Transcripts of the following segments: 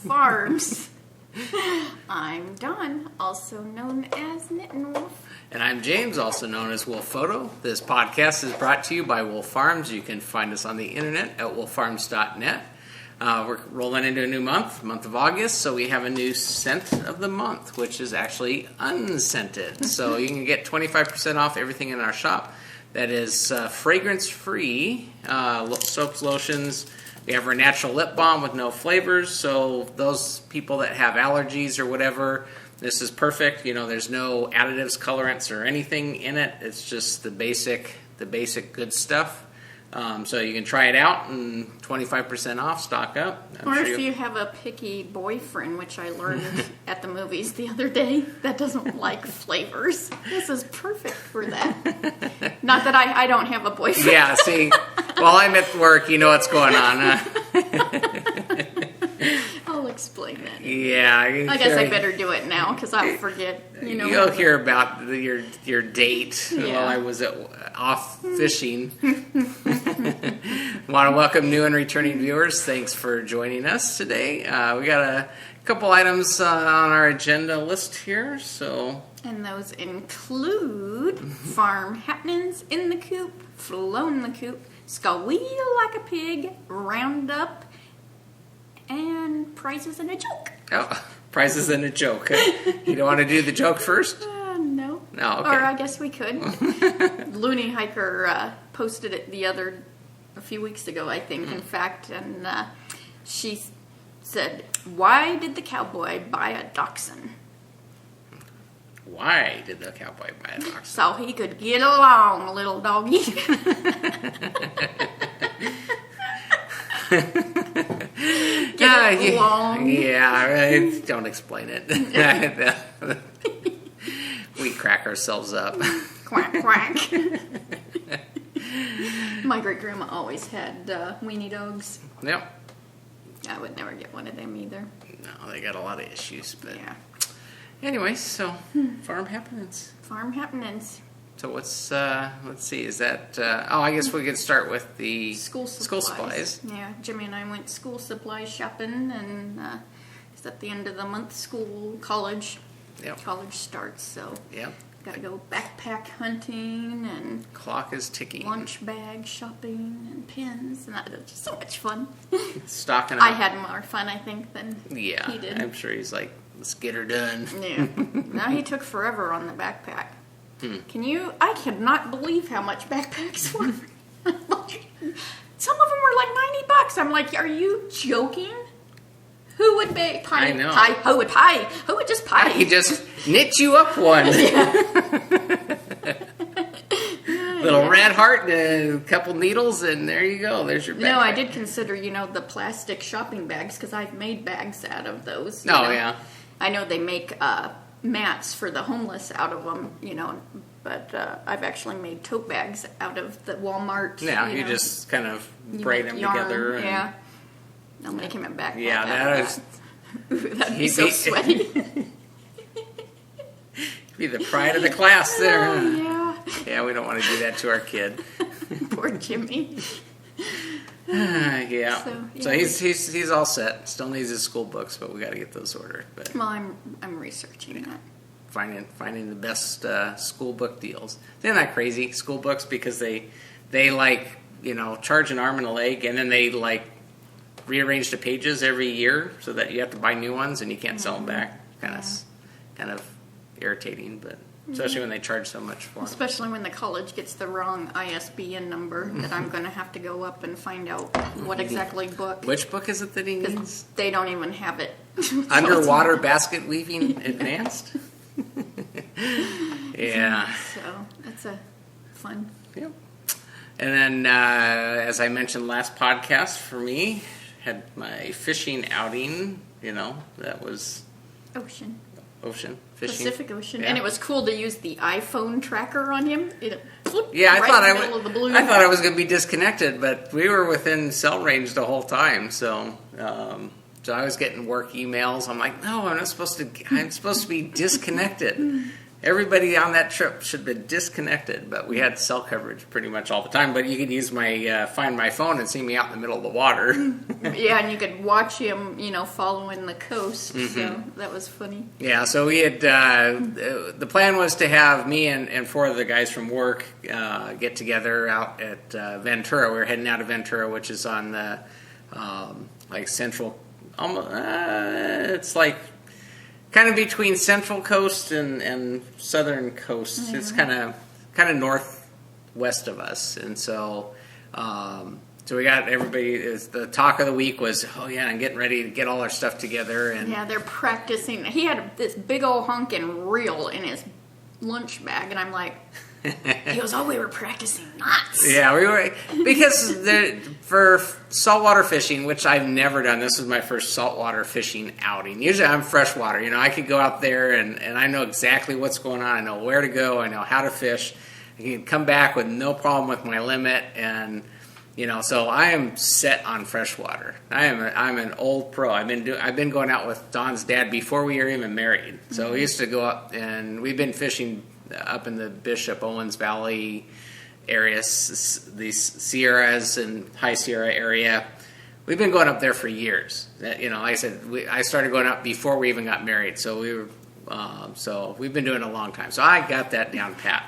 Farms. I'm Dawn, also known as Knittin' Wolf. And I'm James, also known as Wolf Photo. This podcast is brought to you by Wolf Farms. You can find us on the internet at wolffarms.net. We're rolling into a new month of August, so we have a new scent of the month, which is actually unscented. So you can get 25% off everything in our shop. That is fragrance-free, soaps, lotions. We have our natural lip balm with no flavors, so those people that have allergies or whatever, this is perfect. You know, there's no additives, colorants, or anything in it. It's just the basic good stuff. So you can try it out and 25% off, stock up. Or if you have a picky boyfriend, which I learned at the movies the other day, that doesn't like flavors. This is perfect for that. Not that I don't have a boyfriend. Yeah, see, while I'm at work, you know what's going on. I'll explain that. Yeah. I guess I better do it now because I'll forget. You'll hear about your date while I was off fishing. Want to welcome new and returning viewers. Thanks for joining us today. We got a couple items on our agenda list here. And those include farm happenings in the coop, flown the coop, squeal like a pig, roundup, and prizes and a joke. Oh, prizes and a joke. You don't want to do the joke first? No. No, okay. Or I guess we could. Looney Hiker posted it a few weeks ago, I think, in fact, and she said, "Why did the cowboy buy a dachshund?" Why did the cowboy buy a dachshund? So he could get along, little doggy. Get along. Yeah, right. Don't explain it. We crack ourselves up. Quack, quack. My great-grandma always had weenie dogs. Yep. I would never get one of them either. No, they got a lot of issues. But yeah. Anyway, so farm happenings. Farm happenings. So what's let's see, is that I guess we could start with the school supplies. Yeah, Jimmy and I went school supply shopping, and it's at the end of the month. College starts, so got to go backpack hunting and clock is ticking. Lunch bag shopping and pins, and that was just so much fun. Stocking up. I had more fun, I think, than he did. I'm sure he's like, let's get her done. Yeah. Now he took forever on the backpack. I cannot believe how much backpacks were. Some of them were like $90. I'm like, are you joking? Who would pay? I know. Who would pay? Who would just pay? I could just knit you up one. Little red heart and a couple needles, and there you go. There's your backpack. No, I did consider, the plastic shopping bags, because I've made bags out of those. Yeah. I know they make mats for the homeless out of them, but I've actually made tote bags out of the Walmart. Yeah, you just kind of braid them together. And yeah. I'll make him a backpack. Yeah, that'd be so sweaty. Be the pride of the class there. Oh, yeah. Yeah, we don't want to do that to our kid. Poor Jimmy. Yeah. So he's all set. Still needs his school books, but we got to get those ordered. But well, I'm researching that. Finding the best school book deals. Isn't that crazy? School books, because they like charge an arm and a leg, and then they like rearrange the pages every year so that you have to buy new ones and you can't sell them back. Kind of irritating, but especially when they charge so much for them. Especially when the college gets the wrong ISBN number that I'm going to have to go up and find out what exactly book. Which book is it that he needs? They don't even have it. Underwater basket weaving advanced? Yeah. So that's a fun. Yep. And then, as I mentioned last podcast, for me, had my fishing outing. That was ocean fishing, Pacific Ocean, and it was cool to use the iPhone tracker on him. It flipped I thought I was going to be disconnected, but we were within cell range the whole time. So I was getting work emails. I'm like, no, I'm supposed to be disconnected. everybody on that trip should have been disconnected, but we had cell coverage pretty much all the time. But you could use my find my phone and see me out in the middle of the water. Yeah, and you could watch him, following the coast. So that was funny. Yeah, so we had the plan was to have me and 4 of the guys from work get together out at Ventura. We were heading out of Ventura, which is on the central. It's like kind of between Central Coast and Southern Coast. Mm-hmm. It's kind of northwest of us, and so we got everybody. The talk of the week was, I'm getting ready to get all our stuff together, and they're practicing. He had this big old honking reel in his lunch bag, and I'm like. He goes, we were practicing knots. Yeah, we were, because for saltwater fishing, which I've never done, this was my first saltwater fishing outing. Usually I'm freshwater. I could go out there and I know exactly what's going on. I know where to go. I know how to fish. I can come back with no problem with my limit, and so I am set on freshwater. I'm an old pro. I've been going out with Don's dad before we were even married. So we used to go up, and we've been fishing up in the Bishop Owens Valley area, these Sierras and High Sierra area. We've been going up there for years. Like I said, I started going up before we even got married. So we've been doing it a long time. So I got that down pat.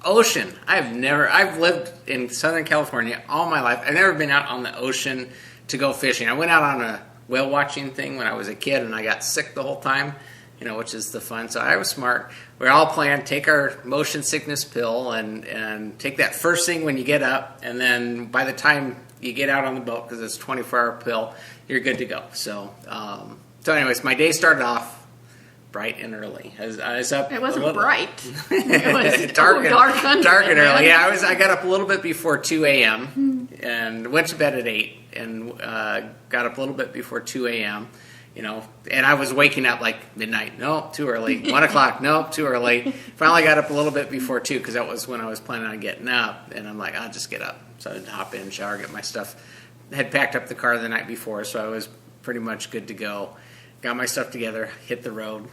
Ocean. I've lived in Southern California all my life. I've never been out on the ocean to go fishing. I went out on a whale watching thing when I was a kid, and I got sick the whole time. Which is the fun. So I was smart. We all planned, take our motion sickness pill and take that first thing when you get up. And then by the time you get out on the boat, because it's a 24-hour pill, you're good to go. So anyways, my day started off bright and early. I was up. It wasn't bright. It was dark and early. Yeah, I got up a little bit before 2 a.m. and went to bed at 8 and got up a little bit before 2 a.m., and I was waking up like midnight. No, too early. 1 o'clock. No, too early. Finally got up a little bit before 2 because that was when I was planning on getting up. And I'm like, I'll just get up. So I'd hop in, shower, get my stuff. Had packed up the car the night before, so I was pretty much good to go. Got my stuff together, hit the road.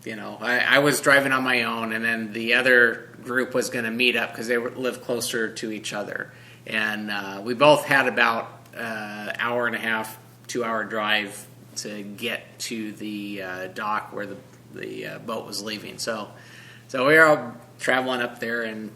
I was driving on my own, and then the other group was going to meet up because they live closer to each other. And we both had about an hour and a half, 2-hour drive to get to the dock where the boat was leaving. So we were all traveling up there and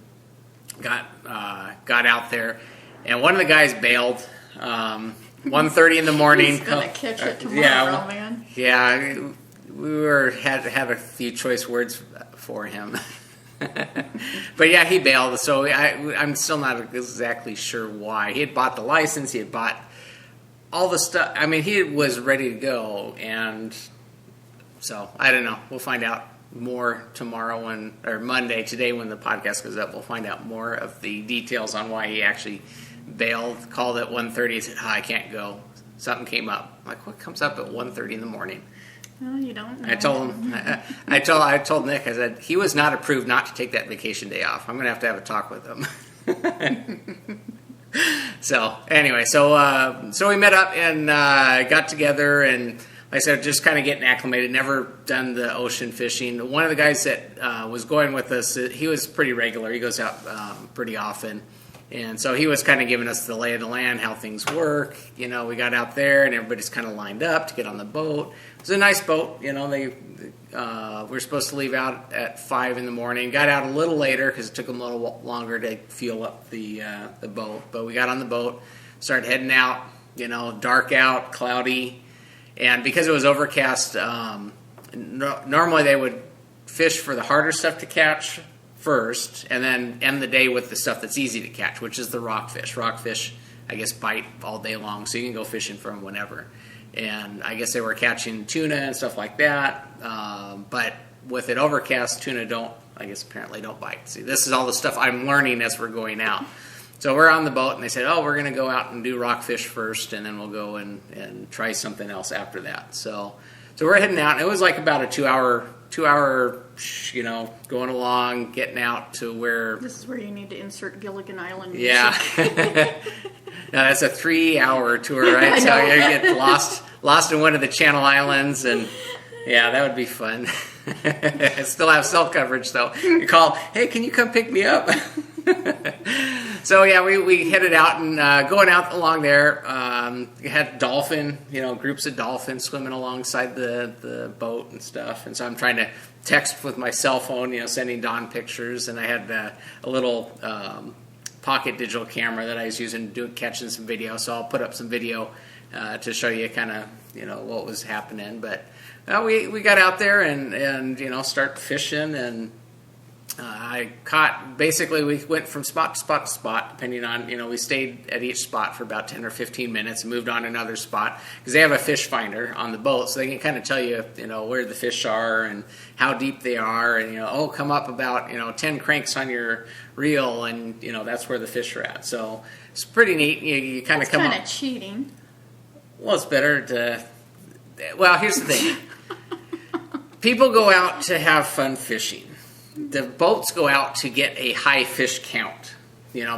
got out there, and one of the guys bailed. 1:30 in the morning. He's gonna catch it tomorrow, man. Yeah, we had a few choice words for him. But yeah, he bailed. So I'm still not exactly sure why. He had bought the license. He had bought all the stuff. I mean, he was ready to go, and so I don't know. We'll find out more tomorrow or Monday. Today, when the podcast goes up, we'll find out more of the details on why he actually bailed. Called at 1:30. He said, I can't go. Something came up. I'm like, what comes up at 1:30 in the morning? Well, you don't know. I told him. I told Nick. I said he was not approved not to take that vacation day off. I'm going to have a talk with him. So anyway, so we met up and got together, and like I said, just kind of getting acclimated. Never done the ocean fishing. One of the guys that was going with us, he was pretty regular. He goes out pretty often, and so he was kind of giving us the lay of the land, how things work. We got out there, and everybody's kind of lined up to get on the boat. It was a nice boat. We were supposed to leave out at 5 in the morning. Got out a little later because it took them a little longer to fuel up the boat. But we got on the boat, started heading out. Dark out, cloudy, and because it was overcast, normally they would fish for the harder stuff to catch first, and then end the day with the stuff that's easy to catch, which is the rockfish. Rockfish, I guess, bite all day long, so you can go fishing for them whenever. And I guess they were catching tuna and stuff like that. But with it overcast, tuna apparently don't bite. See, this is all the stuff I'm learning as we're going out. So we're on the boat, and they said, we're going to go out and do rockfish first, and then we'll go and try something else after that. So we're heading out, and it was like about a 2-hour, going along, getting out to where... This is where you need to insert Gilligan Island music. Yeah. No, that's a 3-hour tour, right? So you get lost in one of the Channel Islands, and Yeah, that would be fun. I still have cell coverage, though. You call, hey, can you come pick me up? So, yeah, we headed out and going out along there. We had dolphin, groups of dolphins swimming alongside the boat and stuff. And so I'm trying to text with my cell phone, sending Dawn pictures. And I had a little pocket digital camera that I was using catching some video. So I'll put up some video to show you kind of, what was happening. But we got out there and start fishing, and I caught, basically we went from spot to spot to spot, depending on, we stayed at each spot for about 10 or 15 minutes and moved on to another spot, because they have a fish finder on the boat, so they can kind of tell you, where the fish are and how deep they are, and, come up about, 10 cranks on your reel, and, that's where the fish are at. So it's pretty neat. You kind of come up. It's kind of cheating. Well, it's better to, well, here's the thing. People go out to have fun fishing. The boats go out to get a high fish count,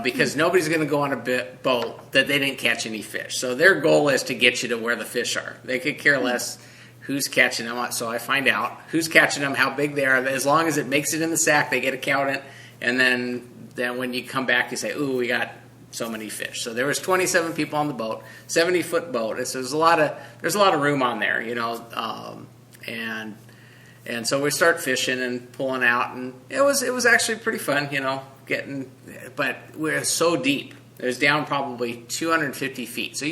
because nobody's going to go on a boat that they didn't catch any fish. So their goal is to get you to where the fish are. They could care less who's catching them. So I find out who's catching them, how big they are. As long as it makes it in the sack, they get a count. And then when you come back, you say, ooh, we got so many fish. So there was 27 people on the boat, 70-foot boat. So there's a lot of room on there, and so we start fishing and pulling out, and it was actually pretty fun, but we're so deep. It was down probably 250 feet. So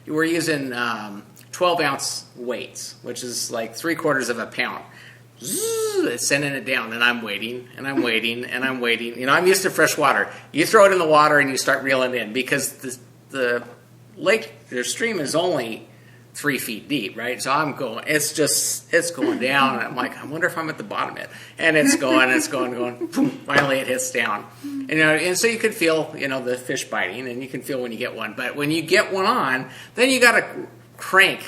we're using 12-ounce weights, which is like 3/4 of a pound. Sending it down, and I'm waiting, and I'm waiting, and I'm waiting. I'm used to fresh water. You throw it in the water, and you start reeling in, because the stream is only 3 feet deep, right? So I'm going, it's going down, and I'm like, I wonder if I'm at the bottom of it. And it's going, boom, finally it hits down. And so you could feel, the fish biting, and you can feel when you get one. But when you get one on, then you got to crank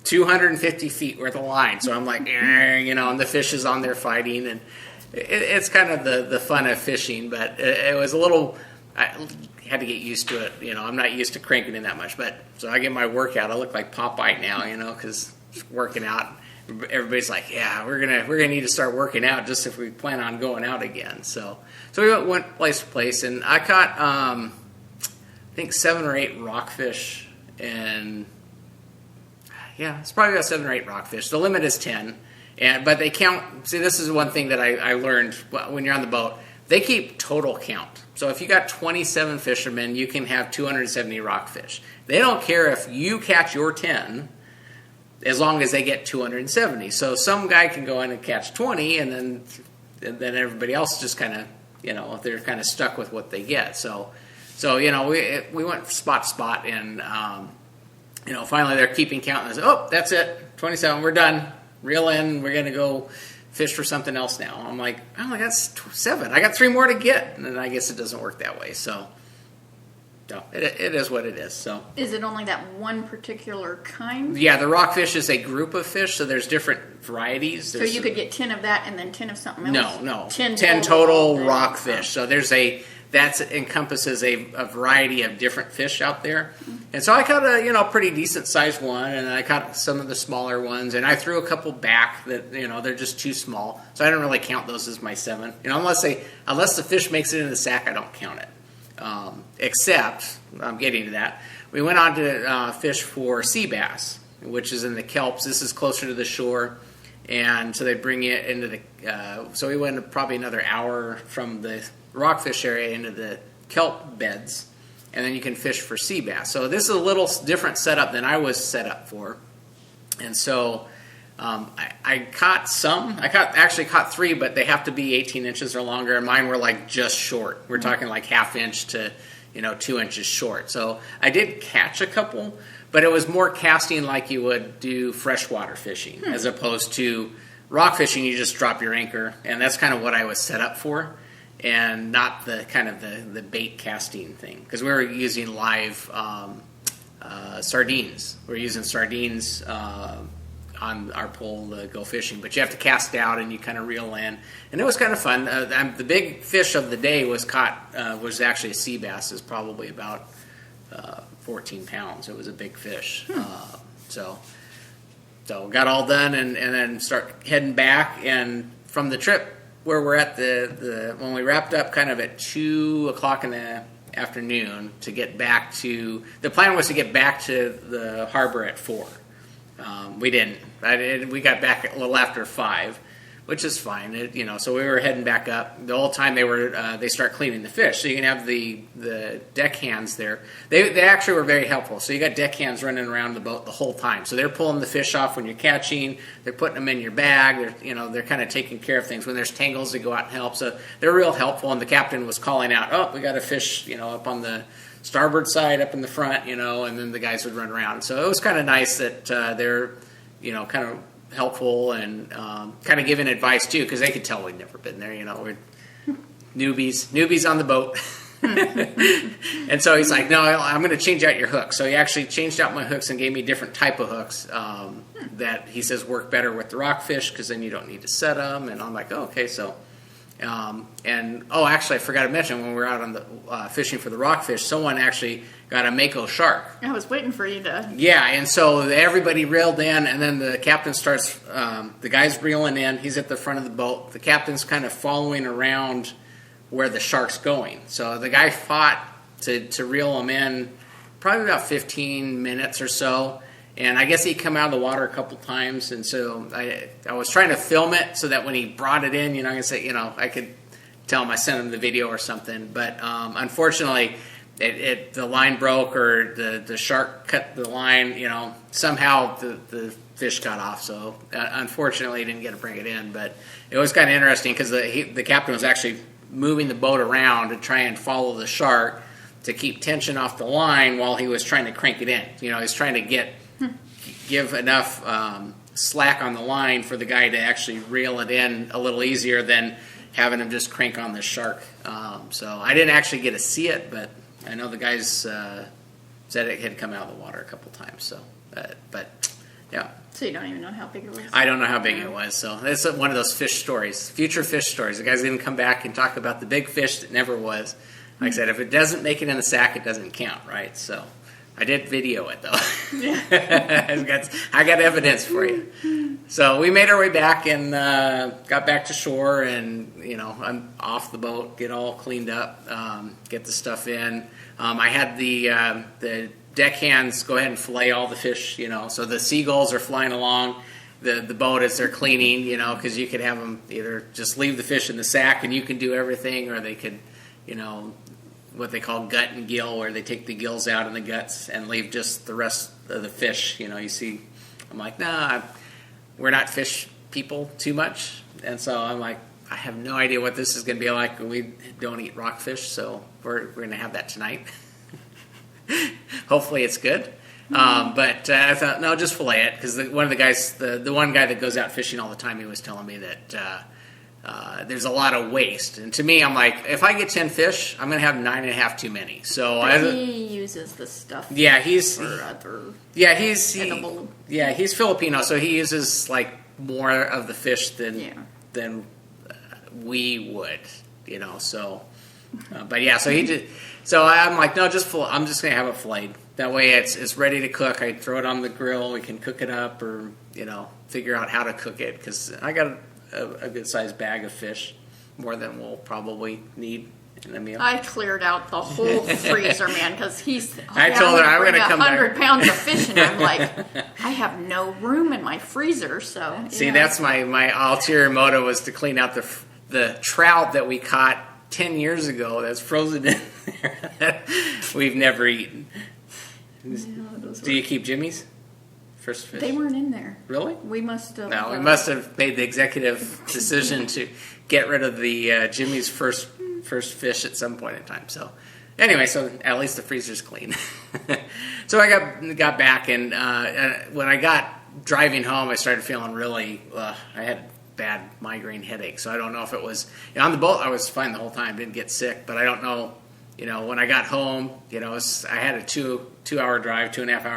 250 feet worth of line. So I'm like, and the fish is on there fighting, and it's kind of the fun of fishing, but it was a little, I had to get used to it. I'm not used to cranking in that much, but so I get my workout. I look like Popeye now, because working out. Everybody's like, yeah, we're gonna need to start working out just if we plan on going out again. So we went place to place, and I caught I think 7 or 8 rockfish, and yeah, it's probably about 7 or 8 rockfish. The limit is 10, but they count. See, this is one thing that I learned when you're on the boat. They keep total count. So if you got 27 fishermen, you can have 270 rockfish. They don't care if you catch your 10, as long as they get 270. So some guy can go in and catch 20, and then everybody else just kind of, they're kind of stuck with what they get. So we went spot to spot, and finally they're keeping count, and I said, oh, that's it, 27, we're done. Reel in, we're going to go fish for something else now. I'm like, oh, I got 7. I got 3 more to get. And then I guess it doesn't work that way. So it is what it is. So is it only that one particular kind? Yeah, the rockfish is a group of fish, so there's different varieties. So you could get 10 of that and then 10 of something else? No. 10 total rockfish. So that encompasses a variety of different fish out there. And so I caught a pretty decent sized one, and I caught some of the smaller ones, and I threw a couple back that they're just too small. So I don't really count those as my 7. Unless the fish makes it in the sack, I don't count it. Except, I'm getting to that, we went on to fish for sea bass, which is in the kelps. This is closer to the shore, and so they bring it into the. So we went probably another hour from the rockfish area into the kelp beds, and then you can fish for sea bass. So this is a little different setup than I was set up for, and so I caught some. I actually caught 3, but they have to be 18 inches or longer, and mine were like just short. We're talking like 1/2 inch to 2 inches short. So I did catch a couple, but it was more casting like you would do freshwater fishing, as opposed to rock fishing. You just drop your anchor, and that's kind of what I was set up for. And not the kind of the bait casting thing, because we were using live sardines. We're using sardines on our pole to go fishing, but you have to cast out and you kind of reel in, and it was kind of fun. The big fish of the day was actually a sea bass. Is probably about 14 pounds. It was a big fish. So So got all done and then start heading back. And from the trip where we're at when we wrapped up kind of at 2 o'clock in the afternoon to get back to, the plan was to get back to the harbor at 4. We didn't. We got back a little after 5, which is fine. So we were heading back up. The whole time they start cleaning the fish. So you can have the deckhands there. They actually were very helpful. So you got deckhands running around the boat the whole time. So they're pulling the fish off when you're catching. They're putting them in your bag. They're kind of taking care of things. When there's tangles, they go out and help. So they're real helpful. And the captain was calling out, "Oh, we got a fish, up on the starboard side, up in the front," and then the guys would run around. So it was kind of nice that they're, kind of helpful and kind of giving advice too, because they could tell we'd never been there. We're newbies on the boat. And so he's like, "No, I'm going to change out your hooks." So he actually changed out my hooks and gave me different type of hooks that he says work better with the rockfish, because then you don't need to set them. And I'm like, "Oh, okay." So actually, I forgot to mention, when we were out on the fishing for the rockfish, someone actually got a mako shark. I was waiting for you to. Yeah, and so everybody reeled in, and then the captain starts. The guy's reeling in. He's at the front of the boat. The captain's kind of following around where the shark's going. So the guy fought to reel him in, probably about 15 minutes or so. And I guess he come out of the water a couple times, and so I was trying to film it so that when he brought it in, I could say, I could tell him I sent him the video or something. But unfortunately, the line broke, or the shark cut the line. Somehow the fish got off. So unfortunately, he didn't get to bring it in. But it was kind of interesting, because the captain was actually moving the boat around to try and follow the shark to keep tension off the line while he was trying to crank it in. He's trying to give enough slack on the line for the guy to actually reel it in a little easier than having him just crank on the shark. So I didn't actually get to see it, but I know the guys said it had come out of the water a couple times. So, but yeah. So you don't even know how big it was? I don't know how big it was. So it's one of those fish stories, future fish stories. The guys didn't come back and talk about the big fish that never was. Like I said, if it doesn't make it in the sack, it doesn't count, right? So I did video it, though. Yeah. I got evidence for you. So we made our way back and got back to shore, and I'm off the boat, get all cleaned up, get the stuff in. I had the deckhands go ahead and fillet all the fish, so the seagulls are flying along the boat as they're cleaning, because you could have them either just leave the fish in the sack and you can do everything, or they could, what they call gut and gill, where they take the gills out and the guts and leave just the rest of the fish. You see, I'm like, nah, we're not fish people too much. And so I'm like, I have no idea what this is going to be like. We don't eat rockfish, so we're going to have that tonight. Hopefully it's good. But I thought, no, just fillet it, because one of the guys, the one guy that goes out fishing all the time, he was telling me that there's a lot of waste. And to me, I'm like, if I get 10 fish, I'm going to have 9.5 too many. So he uses the stuff. Yeah, he's edible. He's Filipino, so he uses like more of the fish than we would, So, but yeah, so he did. So I'm like, no, I'm just going to have it filleted. That way it's ready to cook. I throw it on the grill. We can cook it up, or figure out how to cook it, because I got a good sized bag of fish, more than we'll probably need in a meal. I cleared out the whole freezer, man, because I told her I'm going to come 100 pounds of fish, and I'm like, I have no room in my freezer. So see, that's my ulterior motive, was to clean out the trout that we caught 10 years ago that's frozen in there that we've never eaten. Do you keep Jimmy's first fish? They weren't in there. Really? We must have. No, we must have made the executive decision to get rid of the Jimmy's first fish at some point in time. So anyway, so at least the freezer's clean. So I got back, and when I got driving home, I started feeling really. I had bad migraine headache, so I don't know if it was on the boat. I was fine the whole time, didn't get sick, but I don't know. When I got home, I had a 2.5-hour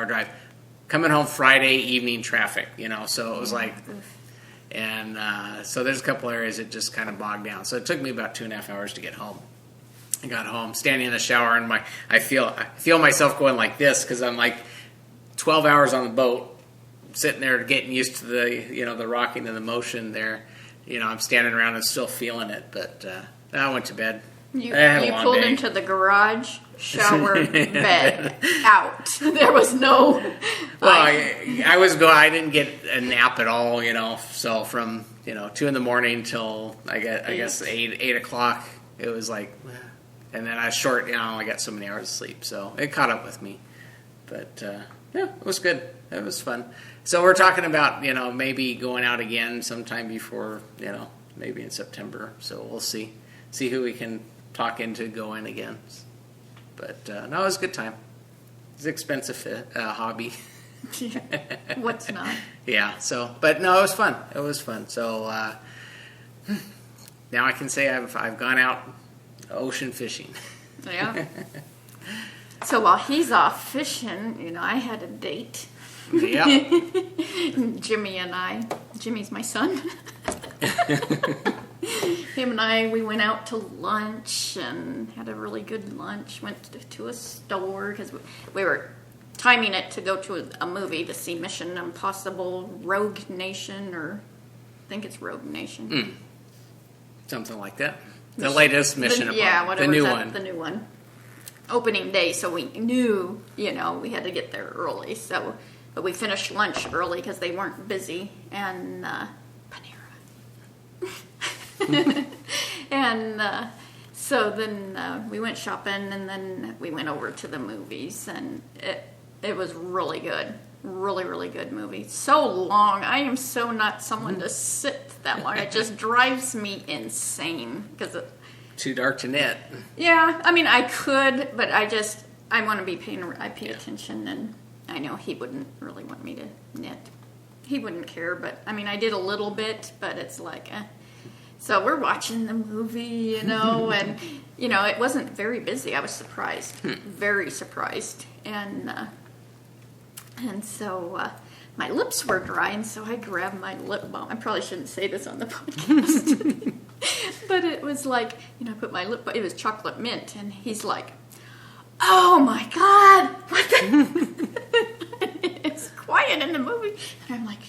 drive. Coming home Friday evening traffic, so it was like, and so there's a couple areas that just kind of bogged down. So it took me about 2.5 hours to get home. I got home, standing in the shower, and I feel myself going like this, because I'm like 12 hours on the boat, sitting there getting used to the rocking and the motion there. I'm standing around and still feeling it, but I went to bed. You pulled into the garage, shower, bed, out. There was no. Well, I didn't get a nap at all. So from 2 a.m. till I guess 8 o'clock. It was like, and then I was short. I got so many hours of sleep, so it caught up with me. But yeah, it was good. It was fun. So we're talking about maybe going out again sometime before maybe in September. So we'll see who we can talk into going again. But no, it was a good time. It's an expensive hobby. What's not? Yeah. So, but no, it was fun. It was fun. So now I can say I've gone out ocean fishing. Yeah. So while he's off fishing, I had a date. Yeah. Jimmy and I. Jimmy's my son. Him and I, we went out to lunch and had a really good lunch. Went to a store because we were timing it to go to a movie to see Mission Impossible Rogue Nation, or I think it's Rogue Nation. Something like that. The latest Mission Impossible. Yeah, whatever. The new one. The new one. Opening day, so we knew, we had to get there early. So, but we finished lunch early because they weren't busy. And Panera. And so then we went shopping, and then we went over to the movies, and it was really good. Really, really good movie. So long. I am so not someone to sit that long. It just drives me insane because too dark to knit. Yeah, I mean I could, but I want to be pay attention, and I know he wouldn't really want me to knit. He wouldn't care, but I mean I did a little bit, but it's like So we're watching the movie, and it wasn't very busy. I was surprised. Very surprised. And so my lips were dry, and so I grabbed my lip balm. I probably shouldn't say this on the podcast. But it was like, I put my lip balm. It was chocolate mint, and he's like, "Oh my God!" What the? It's quiet in the movie, and I'm like,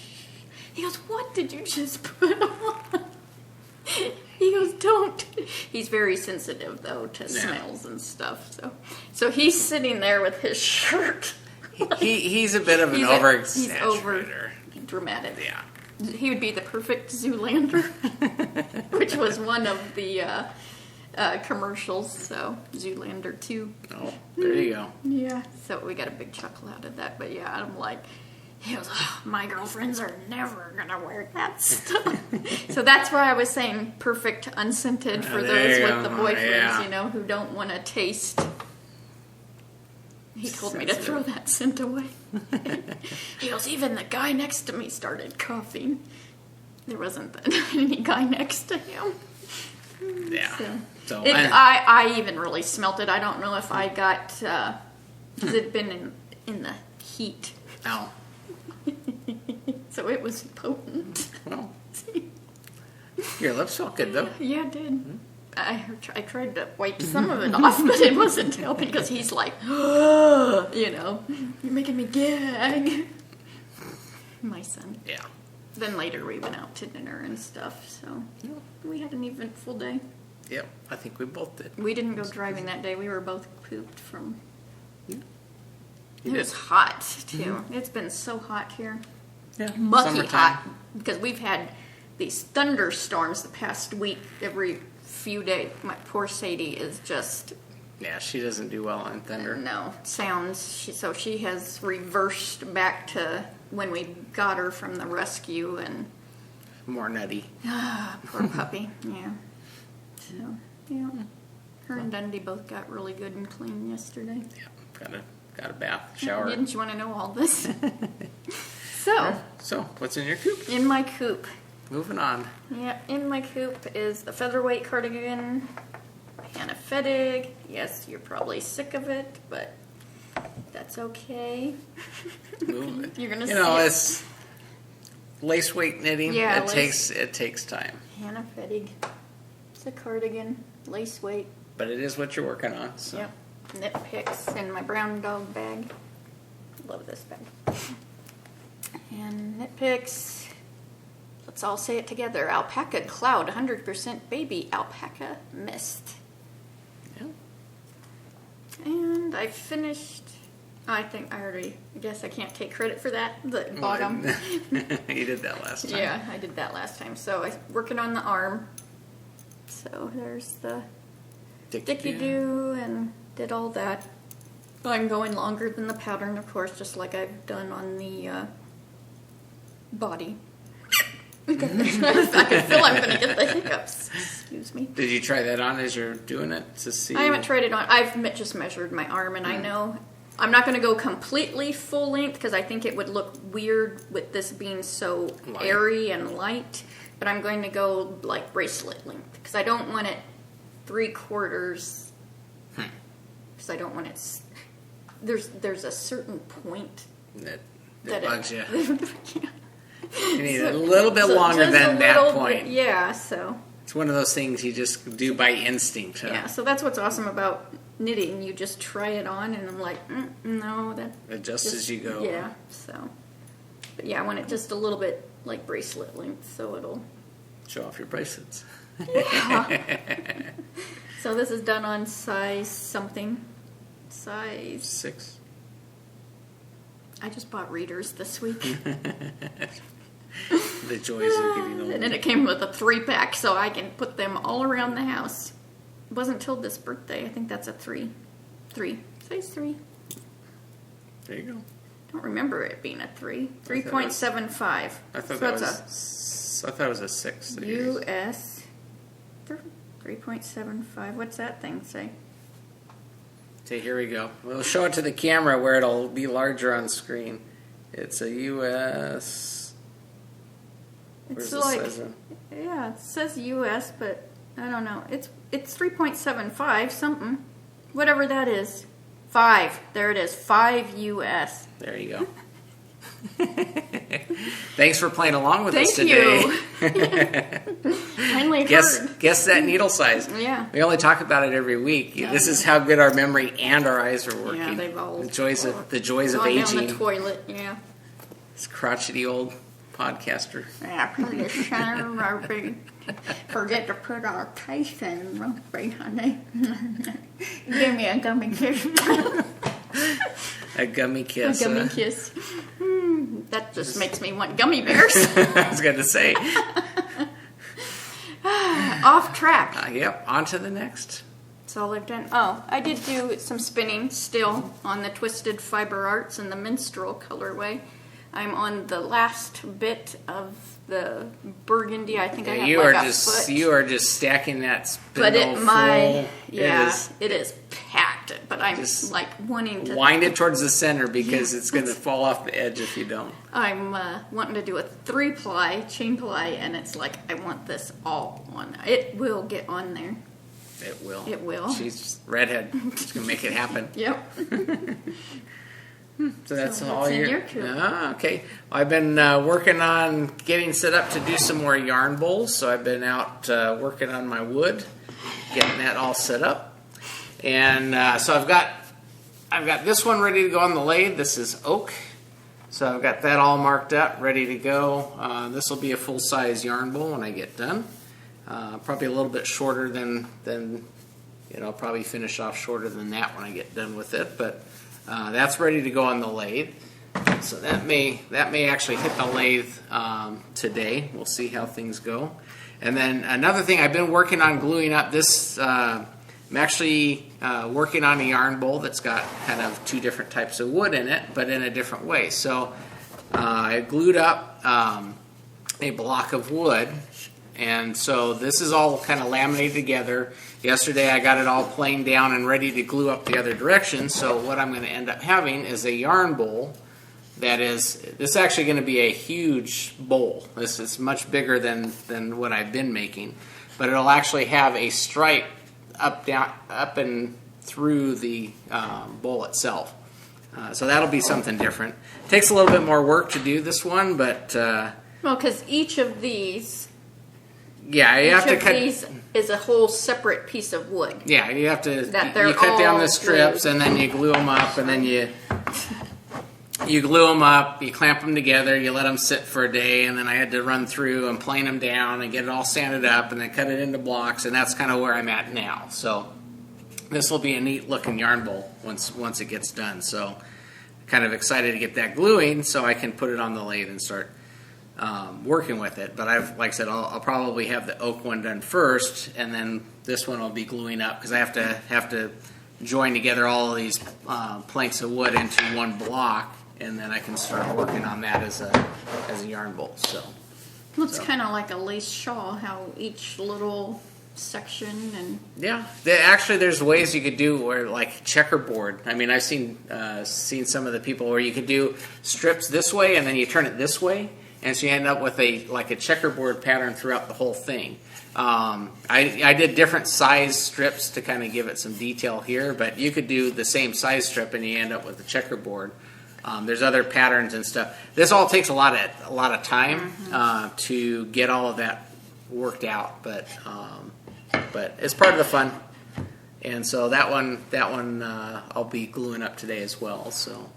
he goes, "What did you just put on?" He goes, "Don't." He's very sensitive though to smells and stuff. So he's sitting there with his shirt. He's a bit of an over-exaggerator. He's over-dramatic. Yeah. He would be the perfect Zoolander, which was one of the commercials, so Zoolander 2. Oh, there you go. Yeah, so we got a big chuckle out of that, but yeah, I'm like, he goes, my girlfriends are never going to wear that stuff. So that's why I was saying perfect unscented for those with the boyfriends, who don't want to taste. He told me to throw that scent away. He goes, even the guy next to me started coughing. There wasn't any guy next to him. Yeah. So I even really smelt it. I don't know if I got, because it'd been in the heat. Oh. So it was potent. Well, your lips felt good though. Yeah, it did. Mm-hmm. I tried to wipe some of it off, but it wasn't helping because he's like, you're making me gag. My son. Yeah. Then later we went out to dinner and stuff, so we had an eventful day. Yep, I think we both did. We didn't go driving that day. We were both pooped from... It was hot, too. Mm-hmm. It's been so hot here. Yeah, mucky hot. Because we've had these thunderstorms the past week every few days. My poor Sadie is just... Yeah, she doesn't do well on thunder. No, so she has reversed back to when we got her from the rescue and... More nutty. Poor puppy, yeah. So, yeah. Her and Dundee both got really good and clean yesterday. Yeah, got a bath, shower. Didn't you want to know all this? So, what's in your coop? In my coop. Moving on. Yeah, in my coop is the featherweight cardigan, Hannah Fettig. Yes, you're probably sick of it, but that's okay. You're gonna see it's lace weight knitting. Yeah, it takes time. Hannah Fettig. It's a cardigan, lace weight. But it is what you're working on. So. Yep. Knit picks in my brown dog bag. Love this bag. And knit picks. Let's all say it together. Alpaca Cloud, 100% baby alpaca mist. Yeah. And I finished. I guess I can't take credit for that. The bottom. You did that last time. Yeah, I did that last time. So I'm working on the arm. So there's the Dicky-Doo and did all that. I'm going longer than the pattern, of course, just like I've done on the body. I can feel I'm going to get the hiccups. Excuse me. Did you try that on as you're doing it to see? I haven't tried it on. I've just measured my arm, and I know I'm not going to go completely full length because I think it would look weird with this being so airy and light. But I'm going to go like bracelet length because I don't want it 3/4. Because I don't want it. There's a certain point that bugs you. You need a little bit longer than that point. Yeah, so. It's one of those things you just do by instinct. Huh? Yeah, so that's what's awesome about knitting. You just try it on, and I'm like, no, that adjust as you go. Yeah, so. But yeah, I want it just a little bit like bracelet length, so it'll show off your bracelets. Yeah. So this is done on size something. Size 6. I just bought readers this week. The joys of getting old. And then it came with a 3-pack, so I can put them all around the house. It wasn't till this birthday. I think that's a 3. Size 3. There you go. Don't remember it being a 3. 3.75. I thought that was a 6. US 3.75. What's that thing say? Okay, here we go. We'll show it to the camera where it'll be larger on screen. It's a US. It's like, yeah, it says US, but I don't know. It's 3.75 something, whatever that is. 5. There it is. 5 US. There you go. Thanks for playing along with us today. Finally guess that needle size. Yeah. We only talk about it every week. This is how good our memory and our eyes are working. Yeah, they've all the joys of aging. Down the toilet, yeah. This crotchety old podcaster. Yeah, pretty sure. Forget to put our taste in rugby, honey. Give me a gummy kiss. A gummy kiss. A gummy kiss. That just makes me want gummy bears. I was going to say. Off track. Yep, on to the next. That's all I've done. Oh, I did do some spinning still on the Twisted Fiber Arts and the Minstrel colorway. I'm on the last bit of the burgundy. I think I have a foot. You are just stacking that spindle it is packed. But I'm just like wanting to wind it towards the center because it's going to fall off the edge if you don't. I'm wanting to do a 3-ply chain ply, and it's like I want this all on. It will get on there. It will. It will. She's redhead. She's going to make it happen. Yep. So that's all in your coop. Okay. I've been working on getting set up to do some more yarn bowls. So I've been out working on my wood, getting that all set up. And so I've got this one ready to go on the lathe. This is oak. So I've got that all marked up, ready to go. This will be a full-size yarn bowl when I get done. Probably a little bit shorter than probably finish off shorter than that when I get done with it. But that's ready to go on the lathe. So that may actually hit the lathe today. We'll see how things go. And then another thing, I've been working on gluing up this. I'm actually working on a yarn bowl that's got kind of 2 different types of wood in it, but in a different way. So I glued up a block of wood, and so this is all kind of laminated together. Yesterday I got it all planed down and ready to glue up the other direction. So what I'm going to end up having is a yarn bowl this is actually going to be a huge bowl. This is much bigger than what I've been making, but it'll actually have a stripe up and through the bowl itself. So that'll be something different. Takes a little bit more work to do this one, but well, because each of these. Yeah, you have to cut. These is a whole separate piece of wood. Yeah, you have to. You cut down the strips and then you glue them up, and then you glue them up, you clamp them together, you let them sit for a day, and then I had to run through and plane them down and get it all sanded up and then cut it into blocks, and that's kind of where I'm at now. So this will be a neat looking yarn bowl once it gets done. So kind of excited to get that gluing so I can put it on the lathe and start working with it. But like I said, I'll probably have the oak one done first, and then this one will be gluing up because I have to join together all of these planks of wood into one block, and then I can start working on that as a yarn bowl. So looks kind of like a lace shawl, how each little section and actually there's ways you could do where like checkerboard. I mean, I've seen some of the people where you could do strips this way and then you turn it this way, and so you end up with a checkerboard pattern throughout the whole thing. I did different size strips to kind of give it some detail here, but you could do the same size strip and you end up with a checkerboard. There's other patterns and stuff. This all takes a lot of time to get all of that worked out, but it's part of the fun. And so that one I'll be gluing up today as well. So,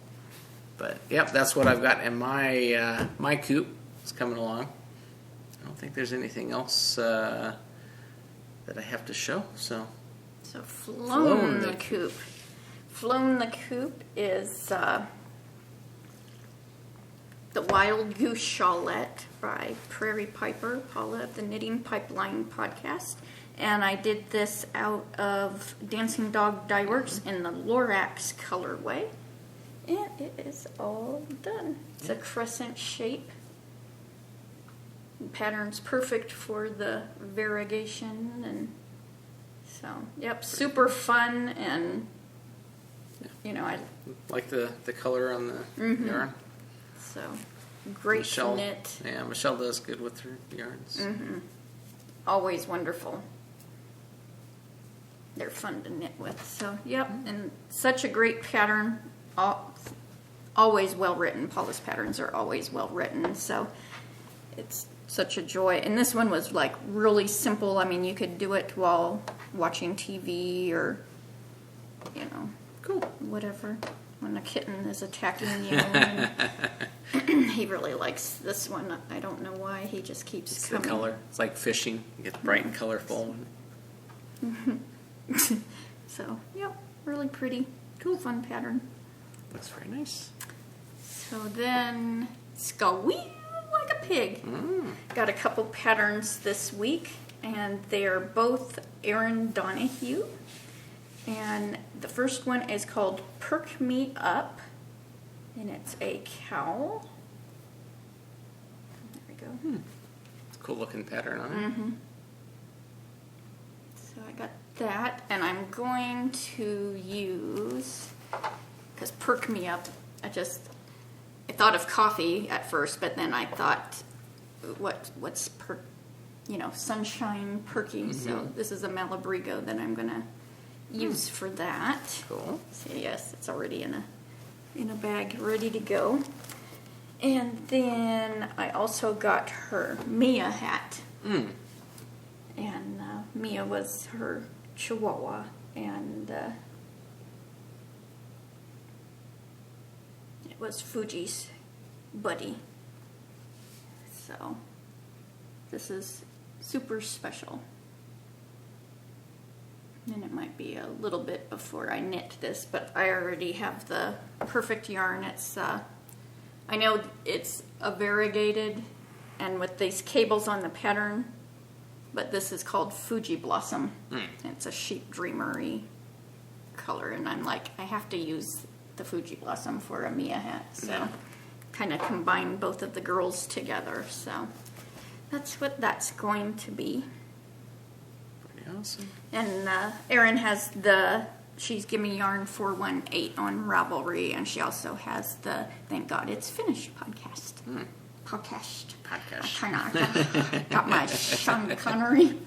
but yep, that's what I've got in my coop. It's coming along. I don't think there's anything else that I have to show. So Flown the Coop. Flown the Coop is the Wild Goose Shawlette by Prairie Piper, Paula of the Knitting Pipeline podcast. And I did this out of Dancing Dog Dye Works in the Lorax colorway. And it is all done. It's a crescent shape. The pattern's perfect for the variegation, and so super fun, and I like the color on the yarn. So great to knit. Yeah, Michelle does good with her yarns. Always wonderful. They're fun to knit with. So and such a great pattern. Always well written. Paula's patterns are always well written. So it's such a joy. And this one was like really simple. I mean, you could do it while watching TV or, cool, whatever. When a kitten is attacking you. And he really likes this one. I don't know why. He just keeps coming. The color. It's like fishing. It gets bright and colorful. So, really pretty. Cool, fun pattern. Looks very nice. So then, Squeal like a pig. Got a couple patterns this week, and they are both Erin Donahue. And the first one is called Perk Me Up, and it's a cowl. There we go. It's a cool looking pattern on it. So I got that, and I'm going to use, because Perk Me Up, I thought of coffee at first, but then I thought, what's sunshine perky. So this is a Malabrigo that I'm gonna use for that. Cool. So yes, it's already in a bag ready to go. And then I also got her Mia hat. And Mia was her Chihuahua, and it was Fuji's buddy. So this is super special. And it might be a little bit before I knit this, but I already have the perfect yarn. It's I know it's a variegated and with these cables on the pattern, but this is called Fuji Blossom. It's a sheep dreamery color, and I'm like, I have to use the Fuji Blossom for a Mia hat. So kind of combine both of the girls together. So that's what that's going to be. Awesome. And Erin has she's Gimme Yarn 418 on Ravelry, and she also has the Thank God It's Finished podcast. Podcast. I got my Sean Connery.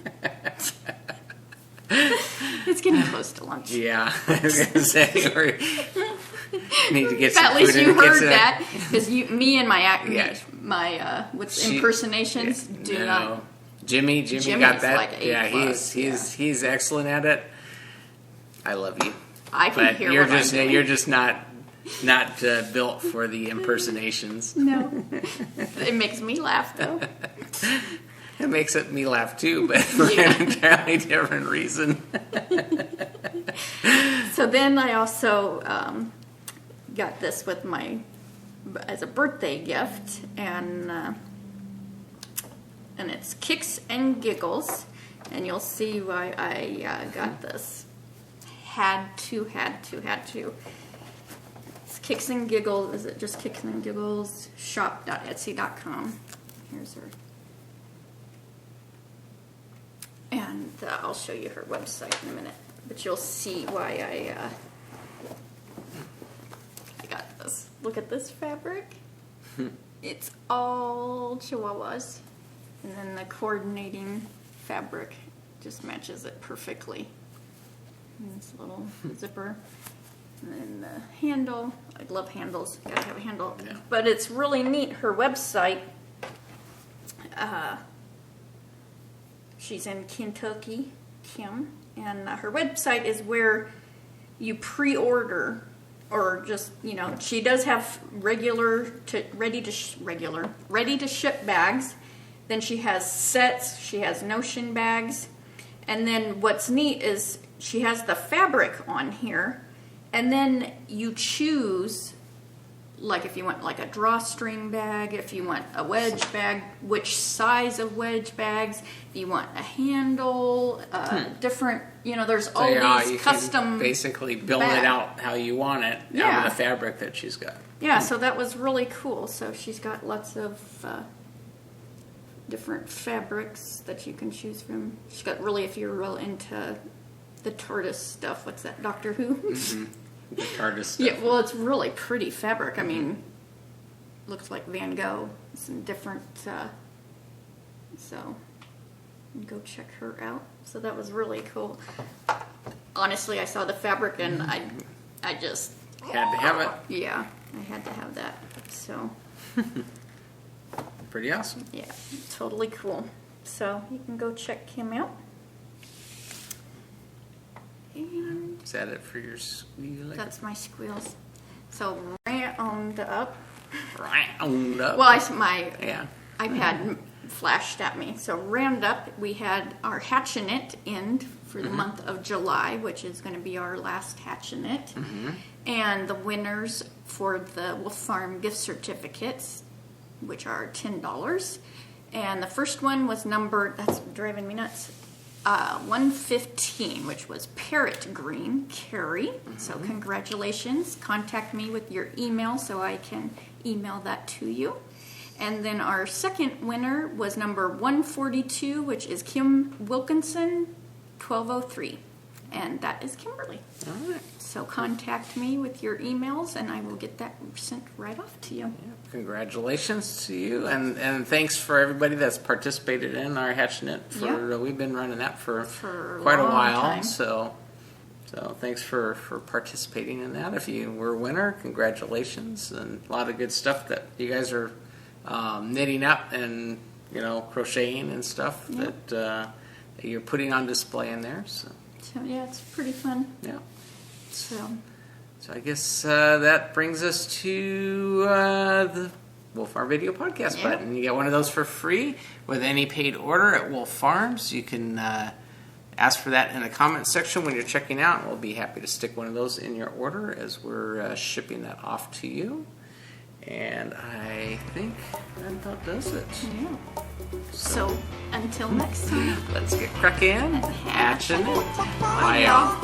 It's getting close to lunch. Yeah, I was going to say, need to get some at least food you in heard the that, because me and my impersonations do not. Jimmy got that. Like He's excellent at it. I love you. I can hear you're what just I'm doing. you're just not not built for the impersonations. No. It makes me laugh, though. It makes me laugh, too, but for an entirely different reason. So then I also got this with as a birthday gift, and it's Kicks and Giggles, and you'll see why I got this. Had to. It's Kicks and Giggles. Is it just Kicks and Giggles? Shop.etsy.com. Here's her. And I'll show you her website in a minute, but you'll see why I got this. Look at this fabric. It's all Chihuahuas, and then the coordinating fabric just matches it perfectly. And this little zipper, and then the handle. I love handles. Gotta have a handle. Yeah. But it's really neat. Her website. She's in Kentucky, Kim, and her website is where you pre-order, or just, she does have ready to ship bags. Then she has sets, she has notion bags, and then what's neat is she has the fabric on here, and then you choose, like if you want like a drawstring bag, if you want a wedge bag, which size of wedge bags, if you want a handle, different, there's all these custom can basically build it out how you want it out of the fabric that she's got. Yeah, so that was really cool. So she's got lots of different fabrics that you can choose from. She's got if you're real into the tortoise stuff, what's that, Doctor Who? Mm-hmm. The TARDIS stuff. Yeah, well, it's really pretty fabric. I mean, looks like Van Gogh. Some different, so go check her out. So that was really cool. Honestly, I saw the fabric and I just had to have it. Yeah, I had to have that. So pretty awesome. Yeah, totally cool. So you can go check him out. And is that it for your squeal? That's my squeals. So round up. Well, my iPad flashed at me. So round up, we had our Hatch and It end for the month of July, which is going to be our last Hatch and It. And the winners for the Wolf Farm gift certificates, which are $10. And the first one was numbered, that's driving me nuts, 115, which was Parrot Green, Carrie. So congratulations. Contact me with your email so I can email that to you. And then our second winner was number 142, which is Kim Wilkinson, 1203. And that is Kimberly. All right. So contact me with your emails, and I will get that sent right off to you. Yeah, congratulations to you, and thanks for everybody that's participated in our Hatch Knit. We've been running that for quite a while, time. So thanks for participating in that. If you were a winner, congratulations, and a lot of good stuff that you guys are knitting up and crocheting and stuff that you're putting on display in there. So yeah, it's pretty fun. Yeah. So I guess that brings us to the Wolf Farm Video Podcast button. You get one of those for free with any paid order at Wolf Farms. You can ask for that in the comment section when you're checking out. We'll be happy to stick one of those in your order as we're shipping that off to you. And I think that about does it. Yeah. So until next time, let's get cracking. Hatching it. Bye, y'all.